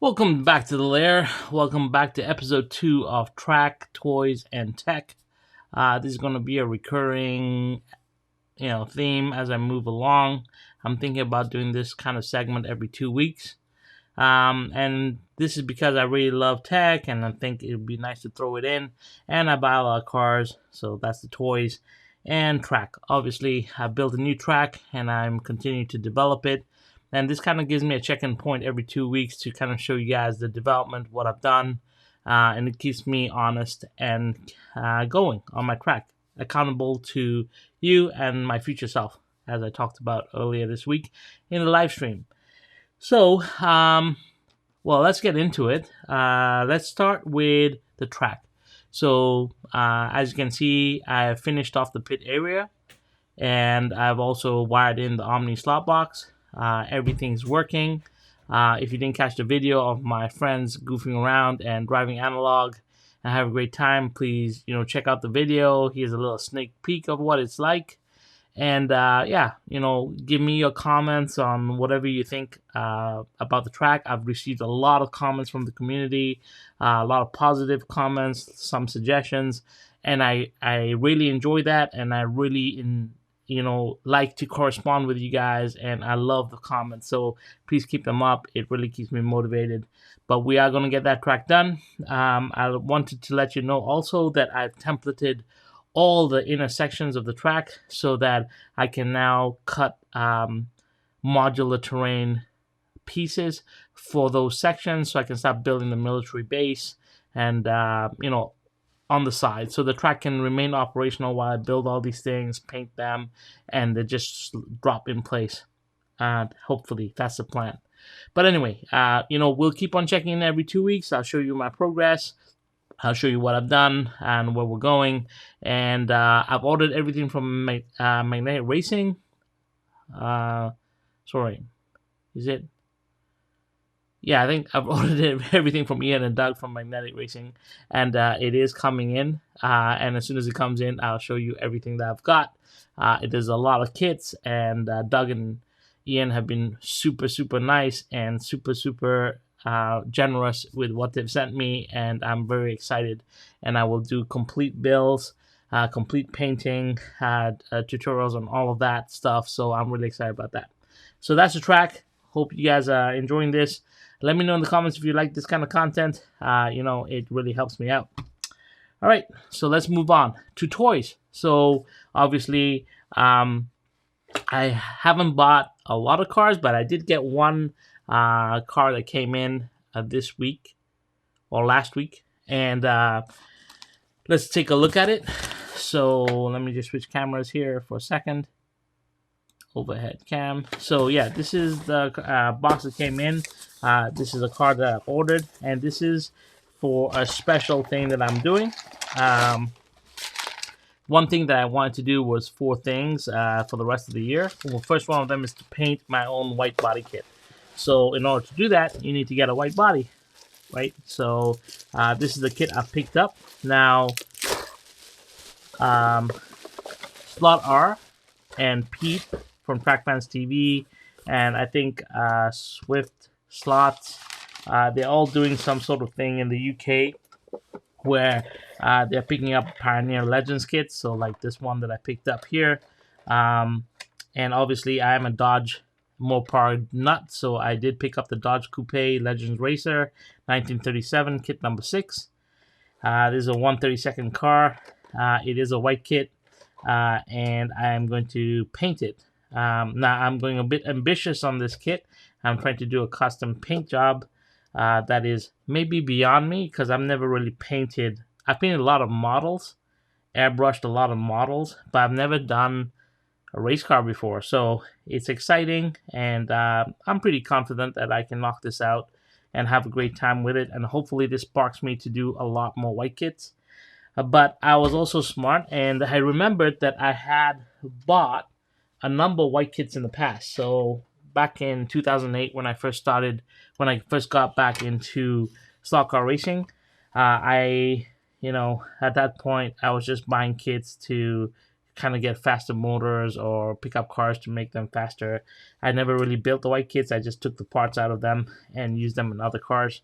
Welcome back to the lair. Welcome back to episode 2 of Track, Toys, and Tech. This is going to be a recurring, theme as I move along. I'm thinking about doing this kind of segment every 2 weeks. And this is because I really love tech and I think it would be nice to throw it in. And I buy a lot of cars, so that's the toys. And track. Obviously, I built a new track and I'm continuing to develop it. And this kind of gives me a check-in point every 2 weeks to kind of show you guys the development, what I've done. And it keeps me honest and going on my track, accountable to you and my future self, as I talked about earlier this week in the live stream. So, let's get into it. Let's start with the track. So, as you can see, I finished off the pit area, and I've also wired in the Omni slot box. Everything's working. If you didn't catch the video of my friends goofing around and driving analog and have a great time, please, check out the video. Here's a little sneak peek of what it's like. And give me your comments on whatever you think about the track. I've received a lot of comments from the community, a lot of positive comments, some suggestions, and I really enjoy that, and I really like to correspond with you guys, and I love the comments. So please keep them up. It really keeps me motivated. But we are going to get that track done. I wanted to let you know also that I've templated all the inner sections of the track so that I can now cut modular terrain pieces for those sections, so I can start building the military base and on the side, so the track can remain operational while I build all these things, paint them, and they just drop in place. Hopefully that's the plan. But anyway, we'll keep on checking in every 2 weeks. I'll show you my progress. I'll show you what I've done and where we're going. And I've ordered everything from Magnetic Racing. Sorry, is it? Yeah, I think I've ordered everything from Ian and Doug from Magnetic Racing, and it is coming in. And as soon as it comes in, I'll show you everything that I've got. It is a lot of kits, and Doug and Ian have been super, super nice and super, super generous with what they've sent me, and I'm very excited. And I will do complete builds, complete painting, tutorials on all of that stuff. So I'm really excited about that. So that's the track. Hope you guys are enjoying this. Let me know in the comments if you like this kind of content. It really helps me out. All right, so let's move on to toys. So obviously, I haven't bought a lot of cars, but I did get one car that came in this week or last week. And let's take a look at it. So let me just switch cameras here for a second. Overhead cam. So yeah, this is the box that came in. This is a car that I've ordered, and this is for a special thing that I'm doing. One thing that I wanted to do was 4 things for the rest of the year. Well, first one of them is to paint my own white body kit. So in order to do that, you need to get a white body, right? So this is the kit I picked up. Now, Slot R and Pete from Trackfans TV, and I think Swift Slots, they're all doing some sort of thing in the UK where they're picking up Pioneer Legends kits, so like this one that I picked up here. And obviously I am a Dodge Mopar nut, so I did pick up the Dodge Coupe Legends Racer 1937 kit number 6. This is a 132nd car. It is a white kit, and I am going to paint it. Now I'm going a bit ambitious on this kit. I'm trying to do a custom paint job that is maybe beyond me, because I've never really painted. I've painted a lot of models, airbrushed a lot of models, but I've never done a race car before. So it's exciting, and I'm pretty confident that I can knock this out and have a great time with it. And hopefully this sparks me to do a lot more white kits. But I was also smart, and I remembered that I had bought a number of white kits in the past. So back in 2008, when I first got back into slot car racing, at that point I was just buying kits to kind of get faster motors or pick up cars to make them faster. I never really built the white kits. I just took the parts out of them and used them in other cars.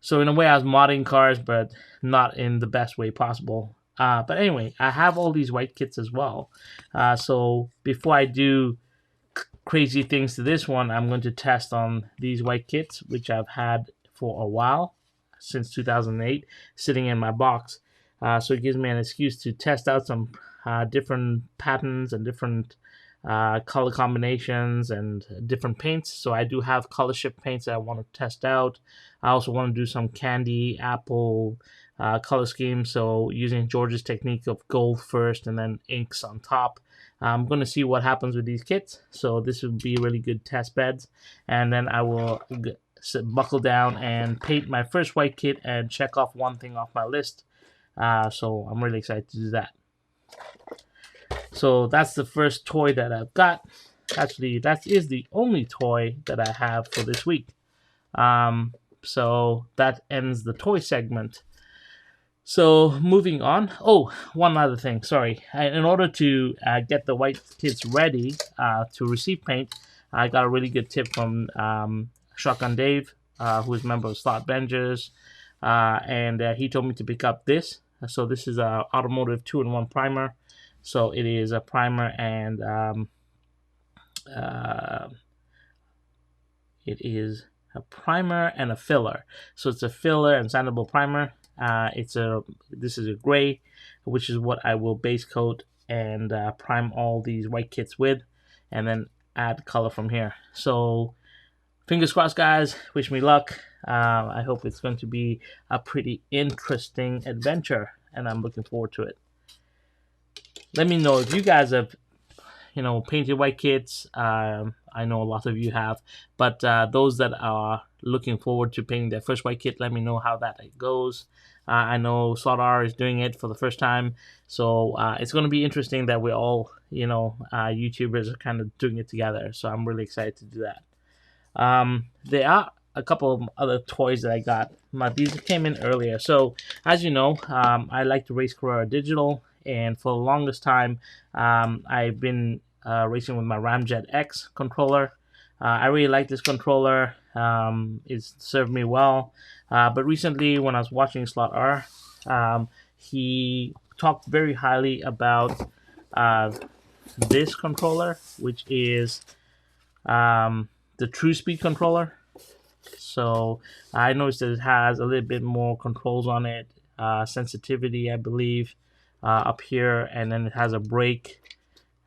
So in a way, I was modding cars, but not in the best way possible. But anyway, I have all these white kits as well. So before I do crazy things to this one, I'm going to test on these white kits, which I've had for a while, since 2008, sitting in my box. So it gives me an excuse to test out some different patterns and different color combinations and different paints. So I do have color shift paints that I want to test out. I also want to do some candy apple color scheme. So using George's technique of gold first and then inks on top. I'm going to see what happens with these kits. So this would be really good test beds. And then I will buckle down and paint my first white kit and check off one thing off my list. So I'm really excited to do that. So that's the first toy that I've got. Actually, that is the only toy that I have for this week. So that ends the toy segment. So moving on. Oh, one other thing. Sorry. In order to get the white kits ready to receive paint, I got a really good tip from Shotgun Dave, who is a member of Slot Bengers, and he told me to pick up this. So this is a automotive 2-in-1 primer. So it is a primer and it is a primer and a filler. So it's a filler and sandable primer. This is a gray, which is what I will base coat and prime all these white kits with, and then add color from here. So fingers crossed, guys. Wish me luck. I hope it's going to be a pretty interesting adventure, and I'm looking forward to it. Let me know if you guys have, painted white kits. I know a lot of you have, but those that are looking forward to painting their first white kit, let me know how that goes. I know Slot R is doing it for the first time, so it's going to be interesting that we're all, YouTubers are kind of doing it together. So I'm really excited to do that. There are a couple of other toys that I got. These came in earlier. So as you know, I like to race Carrera Digital, and for the longest time, I've been racing with my Ramjet X controller. I really like this controller. It's served me well. But recently, when I was watching Slot R, he talked very highly about this controller, which is the True Speed controller. So I noticed that it has a little bit more controls on it, sensitivity, I believe, up here, and then it has a brake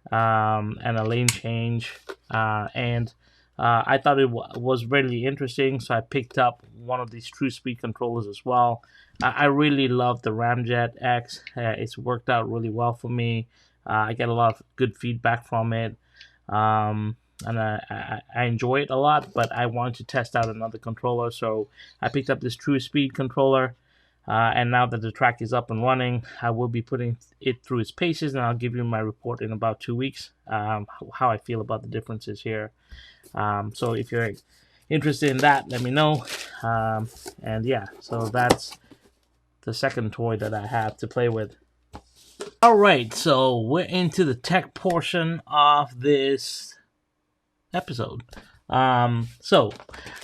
and a lane change, and I thought it was really interesting, so I picked up one of these True Speed controllers as well. I really love the Ramjet X. It's worked out really well for me. I get a lot of good feedback from it, and I enjoy it a lot, but I wanted to test out another controller, so I picked up this True Speed controller. And now that the track is up and running, I will be putting it through its paces, and I'll give you my report in about 2 weeks, how I feel about the differences here. So if you're interested in that, let me know. And yeah, so that's the second toy that I have to play with. Alright, so we're into the tech portion of this episode. So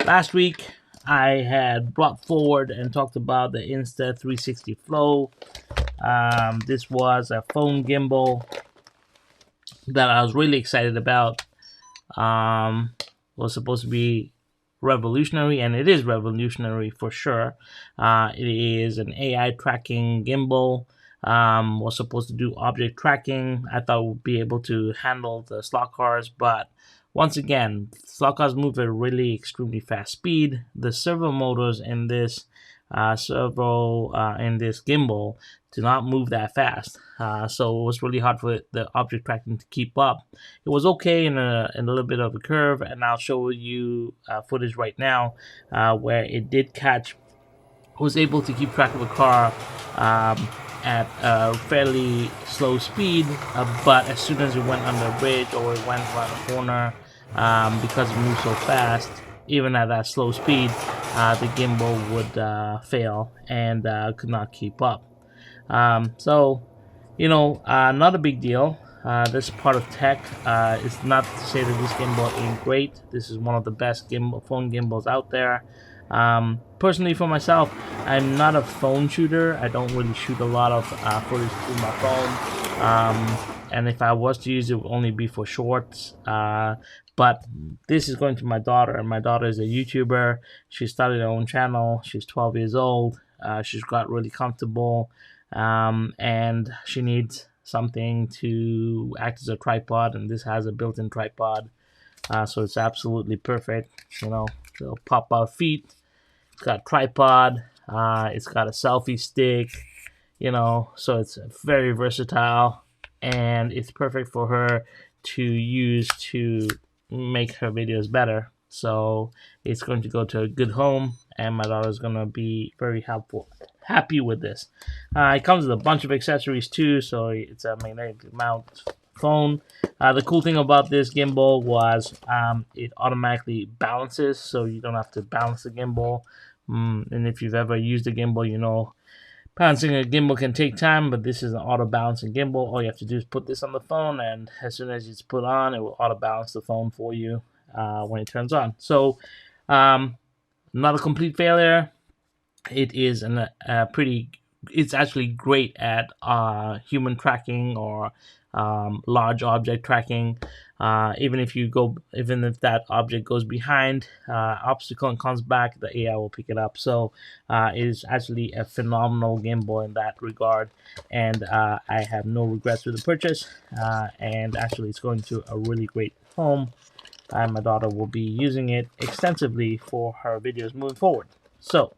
last week I had brought forward and talked about the Insta360 Flow. This was a phone gimbal that I was really excited about. Was supposed to be revolutionary, and it is revolutionary for sure. It is an AI tracking gimbal. Was supposed to do object tracking. I thought it would be able to handle the slot cars, but once again, slot cars move at a really extremely fast speed. The servo motors in this gimbal do not move that fast. So it was really hard for the object tracking to keep up. It was okay in a little bit of a curve, and I'll show you footage right now where it did catch. Was able to keep track of a car at a fairly slow speed, but as soon as it went under a bridge or it went around a corner, because it moved so fast, even at that slow speed, the gimbal would fail and could not keep up. So Not a big deal. This part of tech. It's not to say that this gimbal ain't great. This is one of the best phone gimbals out there. Personally, for myself, I'm not a phone shooter. I don't really shoot a lot of footage through my phone. And if I was to use it, it would only be for shorts. But this is going to my daughter, and my daughter is a YouTuber. She started her own channel. She's 12 years old. She's got really comfortable, and she needs something to act as a tripod, and this has a built-in tripod, so it's absolutely perfect. It'll pop out feet. It's got a tripod. It's got a selfie stick. So it's very versatile, and it's perfect for her to use to make her videos better. So it's going to go to a good home, and my daughter's going to be very happy with this. It comes with a bunch of accessories too, so it's a magnetic mount phone. The cool thing about this gimbal was it automatically balances, so you don't have to balance the gimbal. And if you've ever used a gimbal, balancing a gimbal can take time, but this is an auto balancing gimbal. All you have to do is put this on the phone, and as soon as it's put on, it will auto balance the phone for you when it turns on. So, not a complete failure. It is it's actually great at human tracking or large object tracking. Even if that object goes behind obstacle and comes back, the AI will pick it up. So it is actually a phenomenal gimbal in that regard, and I have no regrets with the purchase. And actually, it's going to a really great home, and my daughter will be using it extensively for her videos moving forward. So,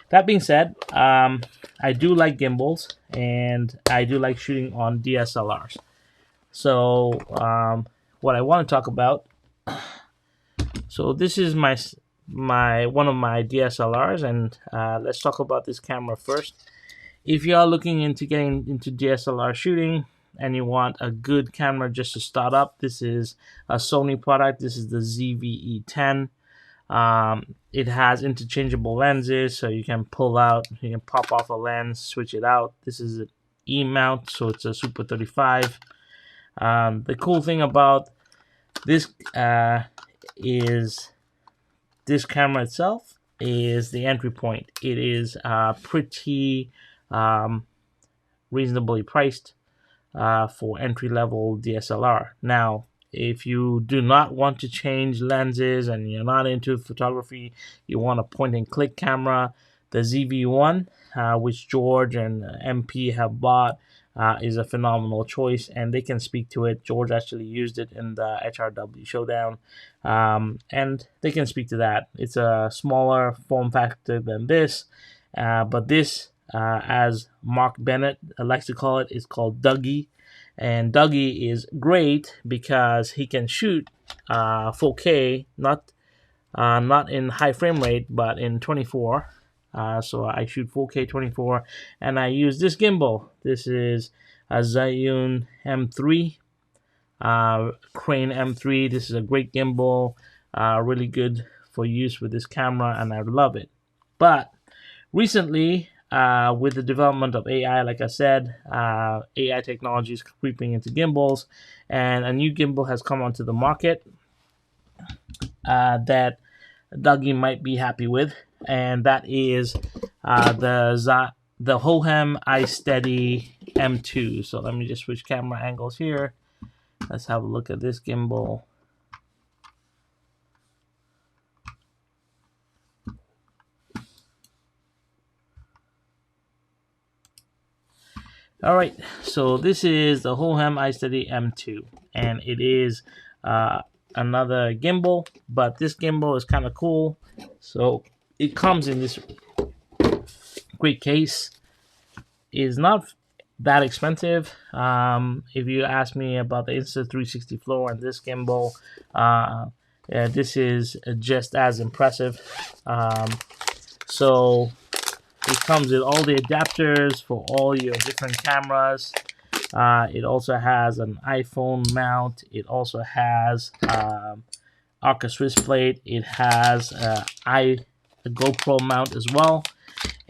that being said, I do like gimbals, and I do like shooting on DSLRs. So, what I want to talk about. So this is my one of my DSLRs, and let's talk about this camera first. If you are looking into getting into DSLR shooting and you want a good camera just to start up, this is a Sony product. This is the ZVE10. It has interchangeable lenses, so you can pop off a lens, switch it out. This is an E mount, so it's a Super 35. The cool thing about this is this camera itself is the entry point. It is pretty reasonably priced for entry-level DSLR. Now, if you do not want to change lenses and you're not into photography, you want a point-and-click camera, the ZV1, which George and MP have bought, is a phenomenal choice, and they can speak to it. George actually used it in the HRW showdown, and they can speak to that. It's a smaller form factor than this, but this, as Mark Bennett likes to call it, is called Dougie. And Dougie is great because he can shoot 4K, not in high frame rate, but in 24. So I shoot 4K 24, and I use this gimbal. This is a Zhiyun M3, Crane M3. This is a great gimbal, really good for use with this camera, and I love it. But recently, with the development of AI, like I said, AI technology is creeping into gimbals, and a new gimbal has come onto the market that Dougie might be happy with, and that is the Hohem iSteady M2. So let me just switch camera angles here. Let's have a look at this gimbal. All right, so this is the Hohem iSteady M2, and it is another gimbal, but this gimbal is kind of cool. So it comes in this great case. It is not that expensive. If you ask me about the Insta360 Flow and this gimbal, this is just as impressive. So it comes with all the adapters for all your different cameras. It also has an iPhone mount. It also has Arca Swiss plate. It has a GoPro mount as well.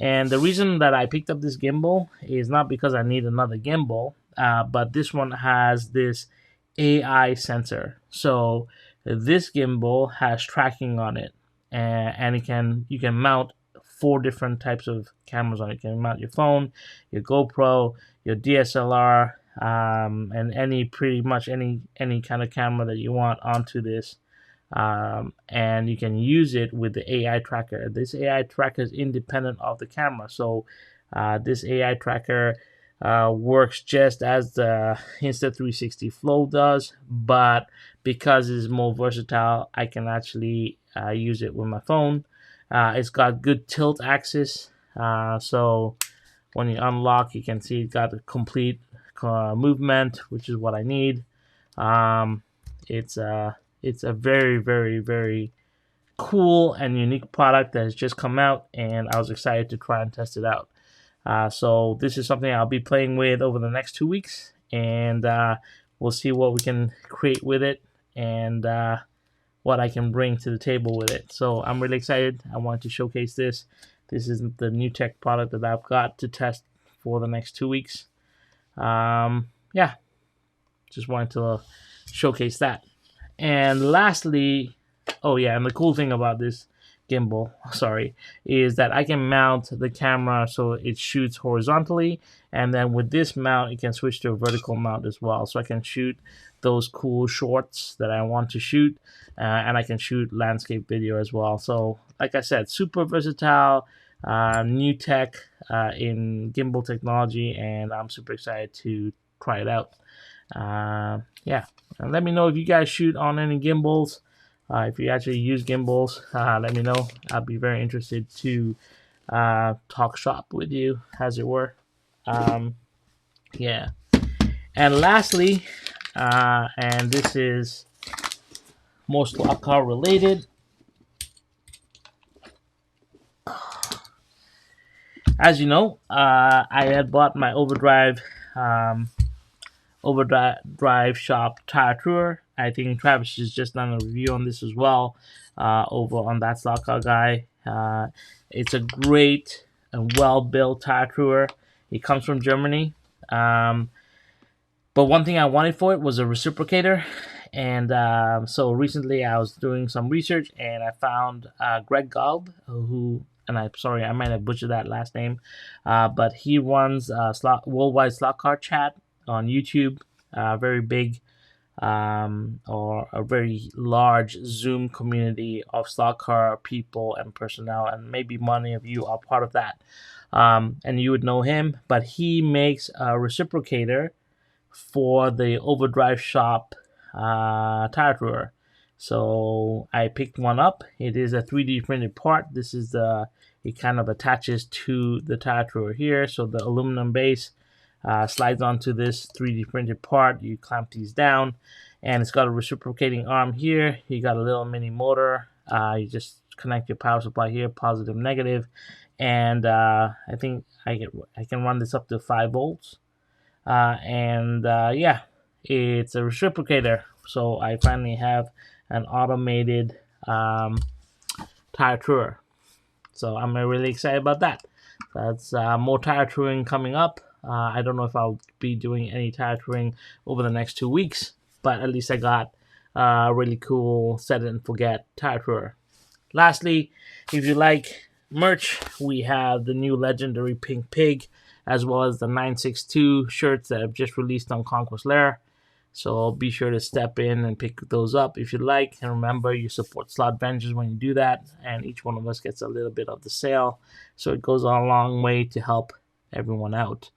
And the reason that I picked up this gimbal is not because I need another gimbal, but this one has this AI sensor. So this gimbal has tracking on it, and you can mount 4 different types of cameras on it. You can mount your phone, your GoPro, your DSLR, and pretty much any kind of camera that you want onto this. And you can use it with the AI tracker. This AI tracker is independent of the camera, so this AI tracker works just as the Insta360 Flow does, but because it's more versatile, I can actually use it with my phone. It's got good tilt axis, so when you unlock, you can see it's got a complete movement, which is what I need. It's a very, very, very cool and unique product that has just come out, and I was excited to try and test it out. So this is something I'll be playing with over the next 2 weeks, and we'll see what we can create with it and what I can bring to the table with it. So I'm really excited. I wanted to showcase this. This is the new tech product that I've got to test for the next 2 weeks. Yeah, just wanted to showcase that. And lastly, oh yeah, and the cool thing about this gimbal, is that I can mount the camera so it shoots horizontally, and then with this mount, you can switch to a vertical mount as well. So I can shoot those cool shorts that I want to shoot, and I can shoot landscape video as well. So like I said, super versatile, new tech in gimbal technology, and I'm super excited to try it out. Yeah, and let me know if you guys shoot on any gimbals. If you actually use gimbals, let me know. I'll be very interested to talk shop with you, as it were. Yeah. And lastly, and this is more slot car related. As you know, I had bought my Overdrive shop tire tour. I think Travis has just done a review on this as well, over on that slot car guy. It's a great and well-built tire tour. It comes from Germany. But one thing I wanted for it was a reciprocator. And so recently I was doing some research, and I found Greg Galb, who, and I'm sorry, I might have butchered that last name, but he runs Worldwide Slot Car Chat on YouTube, very big, or a very large Zoom community of slot car people and personnel, and maybe many of you are part of that. And you would know him, but he makes a reciprocator for the Overdrive shop tire tour. So I picked one up. It is a 3D printed part. This is it kind of attaches to the tire tour here. So the aluminum base slides onto this 3D printed part. You clamp these down, and it's got a reciprocating arm here. You got a little mini motor. You just connect your power supply here, positive, negative, and I think I can run this up to 5 volts. Yeah, it's a reciprocator. So I finally have an automated tire tour. So I'm really excited about that. That's more tire touring coming up. I don't know if I'll be doing any tire touring over the next 2 weeks, but at least I got a really cool set it and forget tire tour. Lastly, if you like merch, we have the new legendary Pink Pig, as well as the 962 shirts that have just released on Conquest Lair. So be sure to step in and pick those up if you like. And remember, you support Slot Vengers when you do that, and each one of us gets a little bit of the sale. So it goes a long way to help everyone out.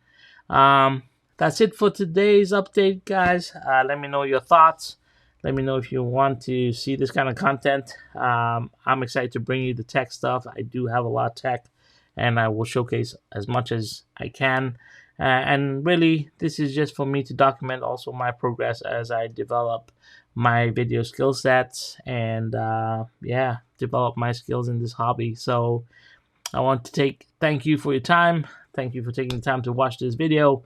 That's it for today's update, guys. Let me know your thoughts. Let me know if you want to see this kind of content. I'm excited to bring you the tech stuff. I do have a lot of tech, and I will showcase as much as I can. And really, this is just for me to document also my progress as I develop my video skill sets and develop my skills in this hobby. So I want to thank you for your time. Thank you for taking the time to watch this video.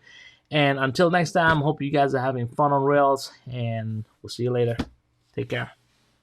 And until next time, hope you guys are having fun on Rails, and we'll see you later. Take care.